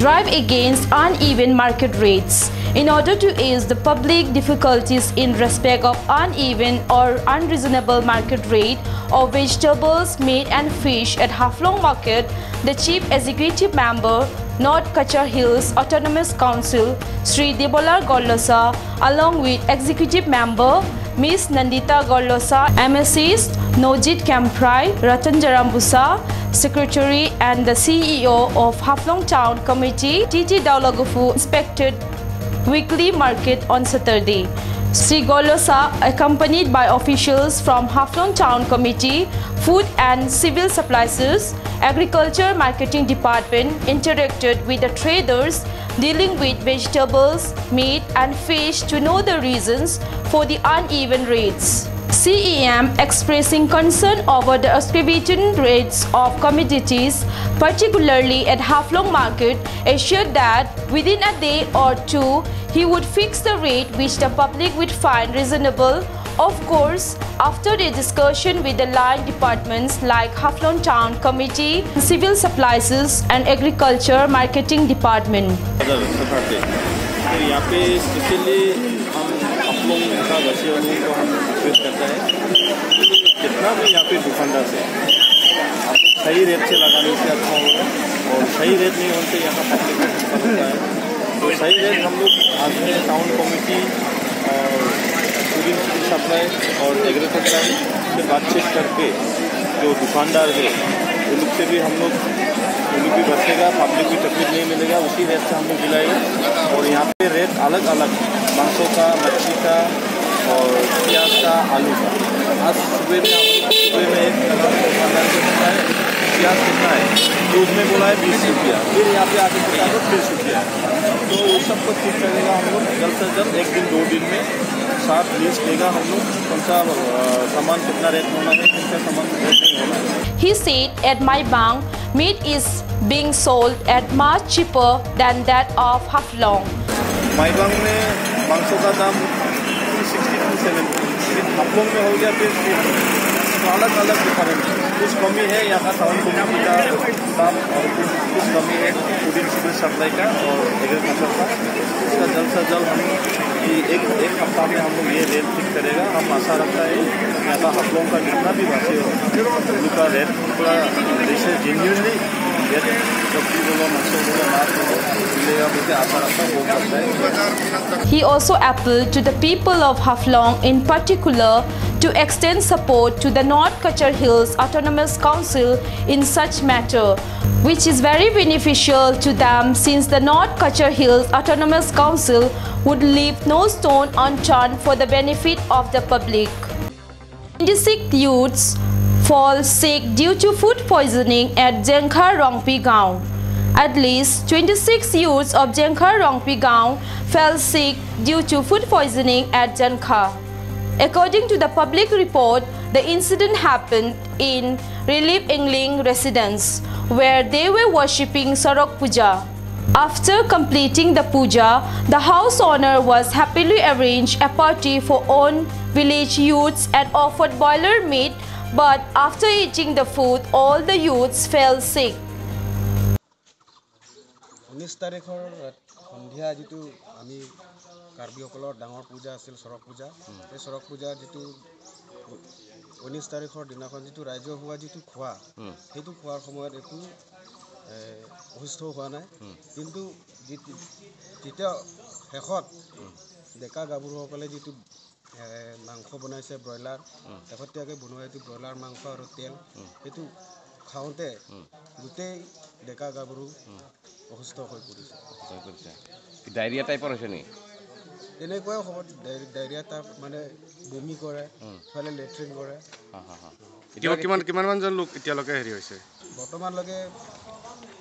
drive against uneven market rates. In order to ease the public difficulties in respect of uneven or unreasonable market rate of vegetables, meat and fish at Haflong Market, the Chief Executive Member, North Kachar Hills Autonomous Council, Sri Debolar Gollosa, along with Executive Member, Ms. Nandita Gollosa, MSCs, Nojit Kamprai, Ratan Jarambusa, Secretary and the CEO of Haflong Town Committee, TT Daulagufu, inspected weekly market on Saturday. Sri Gollosa, accompanied by officials from Haflong Town Committee, Food and Civil Supplies, Agriculture Marketing Department, interacted with the traders dealing with vegetables, meat and fish to know the reasons for the uneven rates. CEM, expressing concern over the exorbitant rates of commodities, particularly at Haflong Market, assured that within a day or two, he would fix the rate which the public would find reasonable, of course, after a discussion with the line departments like Haflong Town Committee, Civil Supplies and Agriculture Marketing Department. जितना भी यहाँ पे दुकानदार से सही rate से लगाने से अच्छा होगा और सही रेट नहीं होने से यहाँ पब्लिक को नुकसान होता है। तो सही रेट हम लोग आज में टाउन कमेटी और सिविल सप्लाई और एग्रीकल्चर से बातचीत करके जो दुकानदार है उन लोग से भी हम लोग भी बचेगा, पब्लिक भी तकलीफ नहीं मिलेगा, उसी रेट से हम लोग दिलाएगा। और यहाँ पे रेट अलग अलग मांसों का, मच्छी का और प्याज का, आलू का। आज सुबह में एक दुकानदार से पूछा है प्याज कितना है, तो उसने बोला है 20 रुपया, फिर यहाँ पे आके पूछा तो 30 रुपया। तो उस सबको ठीक करेगा हम लोग जल्द से जल्द, एक दिन 2 दिन में साथ लिस्ट देगा हम लोग कौन सा सामान कितना रेट होना है, कौन सा सामान रेट नहीं होना है। He said at my bank, meat is being sold at much cheaper than that of Haflong. My bank में मांसों का दाम 60 to 70, Haflong में हो गया फिर अलग अलग डिफरेंस, कुछ कमी है यहाँ का टाउन कमेटी का दाम और कुछ कमी है फूड एंड सिविल सप्लाई का और एग्रीकल्चर का। इसका जल्द से जल्द हम एक हफ्ता में हम लोग ये रेट फिक्स करेगा। हम आशा रखता है यहाँ का Haflong का जितना भी वासी हो उनका रेट पूरा जैसे जेन्युइनली रेट सब्जी बोलो, मछली बोलो, मांस बोलो मिलेगा मुझे आशा रखता है वो करता है। He also appealed to the people of Haflong in particular to extend support to the North Kachar Hills Autonomous Council in such matter, which is very beneficial to them since the North Kachar Hills Autonomous Council would leave no stone unturned for the benefit of the public. 26 youths fall sick due to food poisoning at Jenkha Rongpi Gaon. At least 26 youths of Jenkha Rongpi Gaon fell sick due to food poisoning at Jenkha. According to the public report, the incident happened in Relief Engling residence, where they were worshipping Sarak Puja. After completing the puja, the house owner was happily arranged a party for own village youths and offered boiler meat, but after eating the food, all the youths fell sick. 19 তাৰিখৰ সন্ধিয়া যেটো আমি কাৰ্বিসকলৰ ডাঙৰ পূজা আছিল সৰক পূজা, এই সৰক পূজা যেটো 19 তাৰিখৰ দিনাখন যেটো ৰাইজৰ হোৱা যেটো খোৱা, সেইটো খোৱাৰ সময়ত একো অসুস্থ হোৱা নাই। কিন্তু যেতিয়া শেষত ডেকা গাভৰুসকলে যেটো মাংস বনাইছে ব্ৰইলাৰ, শেহতীয়াকৈ বনোৱা এইটো ব্ৰইলাৰ মাংস আৰু তেল, সেইটো খাওঁতে গোটেই ডেকা গাভৰু অসুস্থ হৈ পৰিছে। ডায়েৰিয়া টাইপৰ হৈছে নি? এনেকুৱাই হ'ব, ডায়েৰিয়া টাইপ মানে বমি কৰে, ফালে লেট্ৰিন কৰে। এতিয়া কিমানজন লোক এতিয়ালৈকে হেৰি হৈছে? বৰ্তমানলৈকে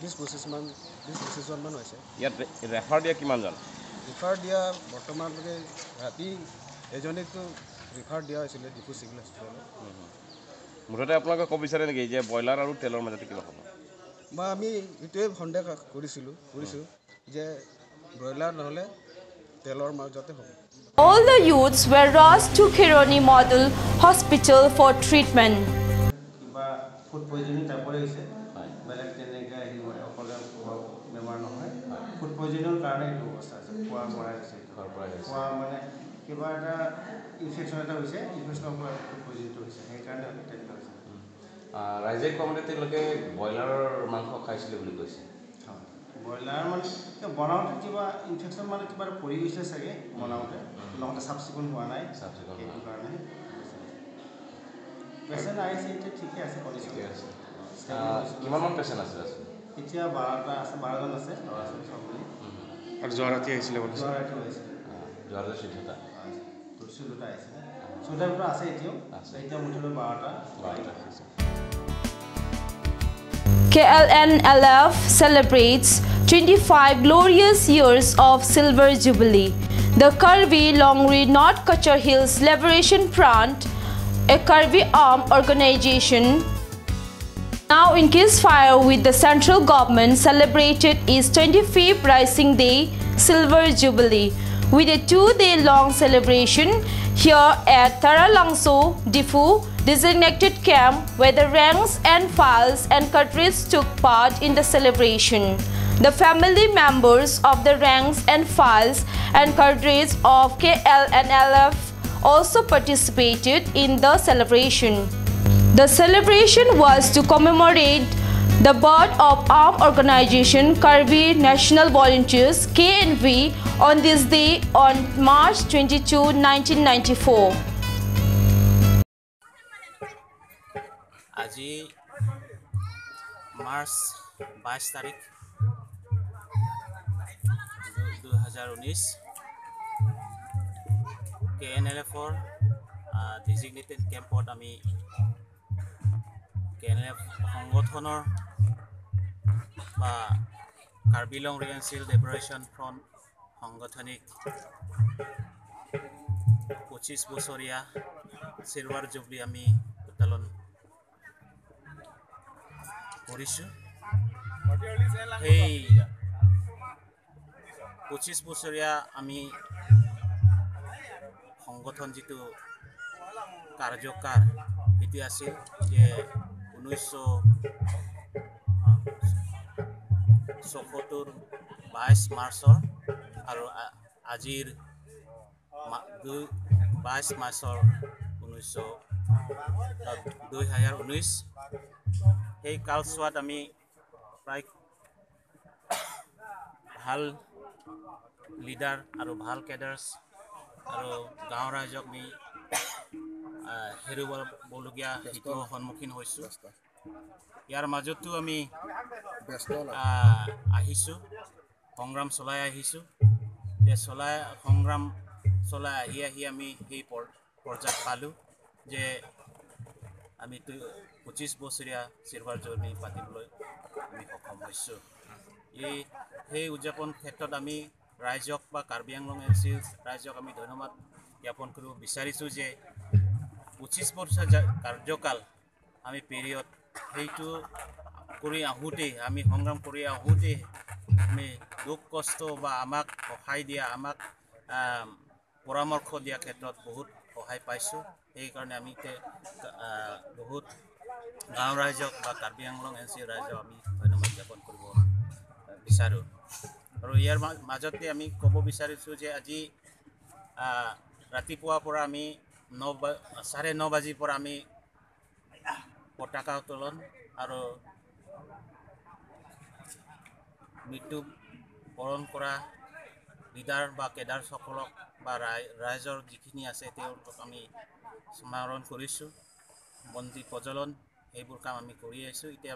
20-25 জন মান হৈছে। ইয়াত ৰেফাৰ দিয়া কিমানজন? ৰেফাৰ দিয়া বৰ্তমানলৈকে ৰাতি এজনীকতো ৰেফাৰ দিয়া হৈছিলে ডিপু চিভিল হস্পিটেলত। মুঠতে আপোনালোকে ক'ব বিচাৰে নেকি যে ব্ৰইলাৰ আৰু তেলৰ মাজতে কিবা হ'ব? মই আমি এইটোৱে সন্দেহ কৰিছোঁ যে ব্ৰইলাৰ নহ'লে তেলৰ মাজতে হ'ব। All the youths were rushed to Khironi Model Hospital for treatment. কিবা ফুড পয়জনিং টাইপৰ হৈছে, বেলেগ তেনেকৈ অকলে বেমাৰ নহয় ফুড পয়জনিঙৰ কাৰণে এইটো অৱস্থা আছে খোৱা পৰা হৈছে খোৱা মানে কিবা এটা ইনফেকশ্যন এটা হৈছে ইনফেকশ্যনৰ পৰা ফুড পয়জনিংটো হৈছে সেইকাৰণে তেনেকুৱা হৈছে ৰাইজে কোৱা মতে তেওঁলোকে ব্ৰইলাৰৰ মাংস খাইছিলে বুলি কৈছে ব্ৰইলাৰ মানে বনাওঁতে কিবা ইনফেকশ্যন মানে কিবা পৰি গৈছে চাগে বনাওঁতে নহ'লে চাফ চিকুণ হোৱা নাই সেইটো কাৰণে পেচেণ্ট আহিছে এতিয়া ঠিকে আছে ঠিকে আছে কিমানমান পেচেণ্ট আছে এতিয়া 12টা আছে 12জন আছে ল'ৰা ছোৱালী সব মিলি আৰু যোৱা ৰাতি আহিছিলে বুলি যোৱা ৰাতি আহিছিলে যোৱা ৰাতি চৈধ্যটা আহিছিলে চৈধ্যটা আছে এতিয়াও এতিয়া মুঠতে 12টা আহিছে KLNLF celebrates 25 glorious years of Silver Jubilee. The Karbi Longri North Kachar Hills Liberation Front, a Karbi armed organization, now in ceasefire with the central government, celebrated its 25th Rising Day Silver Jubilee with a 2-day-long celebration here at Taralangso Difu designated camp, where the ranks and files and cadres took part in the celebration. The family members of the ranks and files and cadres of KLNLF also participated in the celebration. The celebration was to commemorate the birth of armed organization Karbi National Volunteers KNV on this day on March 22, 1994. আজি March 22 তাৰিখ 2019 KNLFৰ designated কেম্পত আমি KNLF সংগঠনৰ বা কাৰ্বি লং ৰিজেন্সিয়েল liberation front সাংগঠনিক 25 বছৰীয়া silver jubilee আমি উত্তোলন কৰিছোঁ সেই 25 বছৰীয়া আমি সংগঠন যিটো কাৰ্যকাৰ এটি আছিল যে 1974 22 মাৰ্চৰ আৰু আজিৰ 22 মাৰ্চৰ 2019 সেই কালচোৱাত আমি প্ৰায় ভাল লিডাৰ আৰু ভাল কেডাৰ্ছ আৰু গাঁৱৰ ৰাইজক আমি হেৰুৱাবলগীয়া হেতুৰ সন্মুখীন হৈছোঁ ইয়াৰ মাজতো আমি আহিছোঁ সংগ্ৰাম চলাই আহিছোঁ যে সংগ্ৰাম চলাই আহি আমি সেই পৰ্যায়ত পালোঁ যে আমি 25 বছৰীয়া চিলভাৰ জুবলি পাতিবলৈ আমি সক্ষম হৈছোঁ সেই উদযাপন ক্ষেত্ৰত আমি ৰাইজক বা কাৰ্বি আংলং এনচিএল ৰাইজক আমি ধন্যবাদ জ্ঞাপন কৰিব বিচাৰিছোঁ যে 25 বছৰ কাৰ্যকাল আমি পিৰিয়ড সেইটো কৰি আহোঁতে আমি সংগ্ৰাম কৰি আহোঁতে আমি দুখ কষ্ট বা আমাক সহায় দিয়া আমাক পৰামৰ্শ দিয়া ক্ষেত্ৰত বহুত সহায় পাইছোঁ সেইকাৰণে আমি বহুত গাঁও ৰাইজক বা কাৰ্বি আংলং এনচিএল ৰাইজক আমি ধন্যবাদ জ্ঞাপন কৰিব বিচাৰোঁ আৰু ইয়াৰ মাজতে আমি ক'ব বিচাৰিছোঁ যে আজি ৰাতিপুৱাৰ পৰা আমি 9:30 বাজিৰ পৰা আমি পতাকা উত্তোলন আৰু মৃত্যু বৰণ কৰা লিডাৰ বা কেডাৰসকলক বা ৰাইজৰ যিখিনি আছে তেওঁলোকক আমি স্মৰণ কৰিছোঁ বন্তি প্ৰজ্বলন সেইবোৰ কাম আমি কৰি আহিছোঁ এতিয়া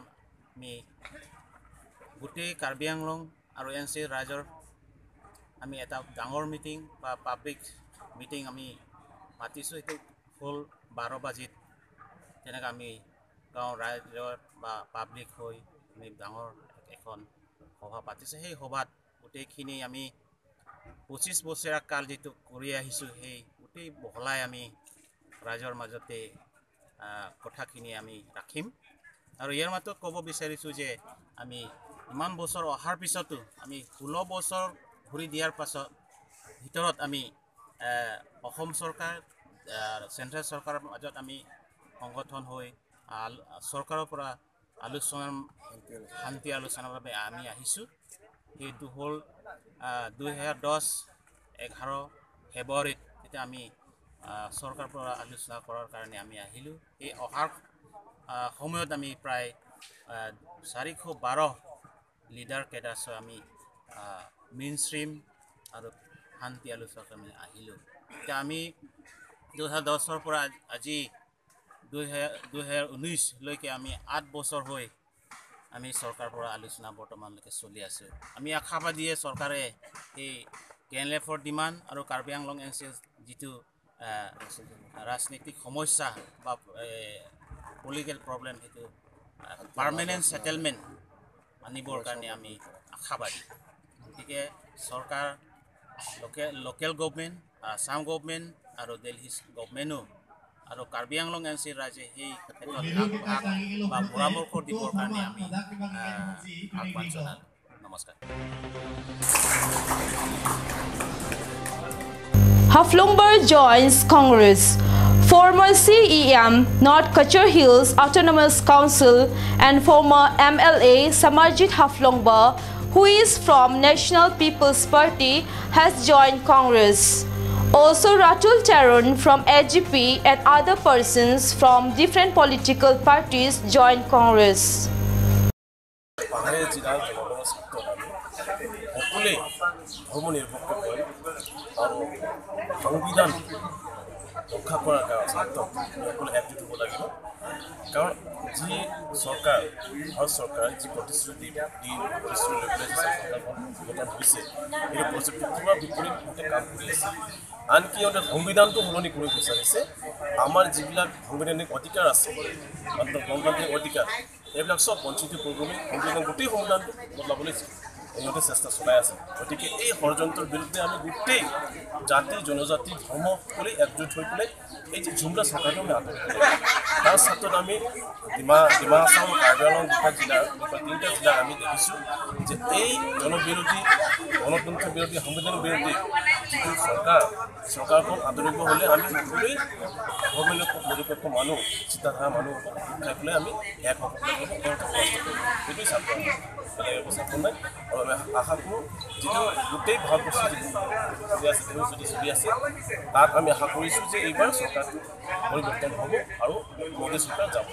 আমি গোটেই কাৰ্বি আংলং আৰু এনচিএল ৰাইজৰ আমি এটা ডাঙৰ মিটিং বা পাব্লিক মিটিং আমি মাতিছোঁ এইটো হ'ল 12 বাজিত তেনেকৈ আমি গাঁৱৰ ৰাইজৰ বা পাব্লিক হৈ আমি ডাঙৰ এখন সভা পাতিছোঁ সেই সভাত গোটেইখিনি আমি 25 বছৰীয়া কাল যিটো কৰি আহিছোঁ সেই গোটেই বহলাই আমি ৰাইজৰ মাজতে কথাখিনি আমি ৰাখিম আৰু ইয়াৰ মাজত ক'ব বিচাৰিছোঁ যে আমি ইমান বছৰ অহাৰ পিছতো আমি 16 বছৰ ঘূৰি দিয়াৰ পাছত ভিতৰত আমি অসম চৰকাৰ চেণ্ট্ৰেল চৰকাৰৰ মাজত আমি সংগঠন হৈ চৰকাৰৰ পৰা আলোচনাৰ শান্তি আলোচনাৰ বাবে আমি আহিছোঁ সেইটো হ'ল 2010-11 ফেব্ৰুৱাৰীত তেতিয়া আমি চৰকাৰৰ পৰা আলোচনা কৰাৰ কাৰণে আমি আহিলোঁ। এই অহাৰ সময়ত আমি প্ৰায় 412 লিডাৰ কেডাৰ্ছ আমি মেইন ষ্ট্ৰীম আৰু শান্তি আলোচনাত আমি আহিলোঁ। এতিয়া আমি 2010 পৰা আজি 2019লৈকে আমি 8 বছৰ হৈ আমি চৰকাৰৰ পৰা আলোচনা বৰ্তমানলৈকে চলি আছোঁ। আমি আশাবাদীয়ে চৰকাৰে এই KNLF-ৰ ডিমাণ্ড আৰু কাৰ্বি আংলং এনচিৰ যিটো ৰাজনৈতিক সমস্যা বা পলিটিকেল প্ৰব্লেম সেইটো পাৰ্মানেণ্ট ছেটেলমেণ্ট আনিবৰ কাৰণে আমি আশাবাদী। গতিকে চৰকাৰ লোকেল গভমেণ্ট, আছাম গভমেণ্ট আৰু দিল্লী গভমেণ্টো আৰু কাৰ্বি আংলং এনচিৰ ৰাইজে সেই ক্ষেত্ৰত আগভাগ বা পৰামৰ্শ দিবৰ কাৰণে আমি আহ্বান জনালোঁ। নমস্কাৰ। Haflungbar joins Congress. Former CEM North Kachar Hills Autonomous Council and former MLA Samarjit Haflungbar, who is from National People's Party, has joined Congress. Also, Ratul Tarun from AGP and other persons from different political parties joined Congress. সংবিধান ৰক্ষা কৰাৰ কাৰণে সকলো একজোট হ'ব লাগিব। কাৰণ যি চৰকাৰ ভাৰত চৰকাৰে যি প্ৰতিশ্ৰুতি লৈ পেলাই চৰকাৰখন গঠন হৈছে এই প্ৰতিশ্ৰুতিৰ বিপৰীতে কাম কৰি আছে। আনকি সিহঁতে সংবিধানটো সলনি কৰিব বিচাৰিছে। আমাৰ যিবিলাক সাংবিধানিক অধিকাৰ আছে মাত্ৰ গণতান্ত্ৰিক অধিকাৰ এইবিলাক চব বঞ্চিত কৰিবলৈ সংবিধান গোটেই সংবিধানটো বদলাবলৈ ইহঁতে চেষ্টা চলাই আছে। গতিকে এই ষড়যন্ত্ৰৰ বিৰুদ্ধে আমি গোটেই জাতি জনজাতি ধৰ্ম সকলোৱে একজোট হৈ পেলাই এই যে ঝুমৰা চৰকাৰটো আমি আদৰ কৰোঁ। তাৰ ক্ষেত্ৰত আমি ডিমা হাছাও কাৰ্বি আংলং তিনিটা জিলাত আমি দেখিছোঁ যে এই জনবিৰোধী গণতন্ত্ৰ বিৰোধী সংবিধান বিৰোধী যিটো চৰকাৰখন আদৰিব হ'লে আমি সকলোৱে ধৰ্মনিৰপেক্ষ নিৰপেক্ষ মানুহ চিন্তাধাৰা মানুহ উঠাই পেলাই আমি এক হ'ব লাগিব। সেইটোৱেই চাপোন নাই আৰু আমি আশা কৰোঁ যিটো গোটেই ভাৰতবৰ্ষ যিটো চলি আছে তেওঁ যদি চলি আছে তাত আমি আশা কৰিছোঁ যে এইবাৰ চৰকাৰটো পৰিৱৰ্তন হ'ব আৰু মোদী চৰকাৰ যাব।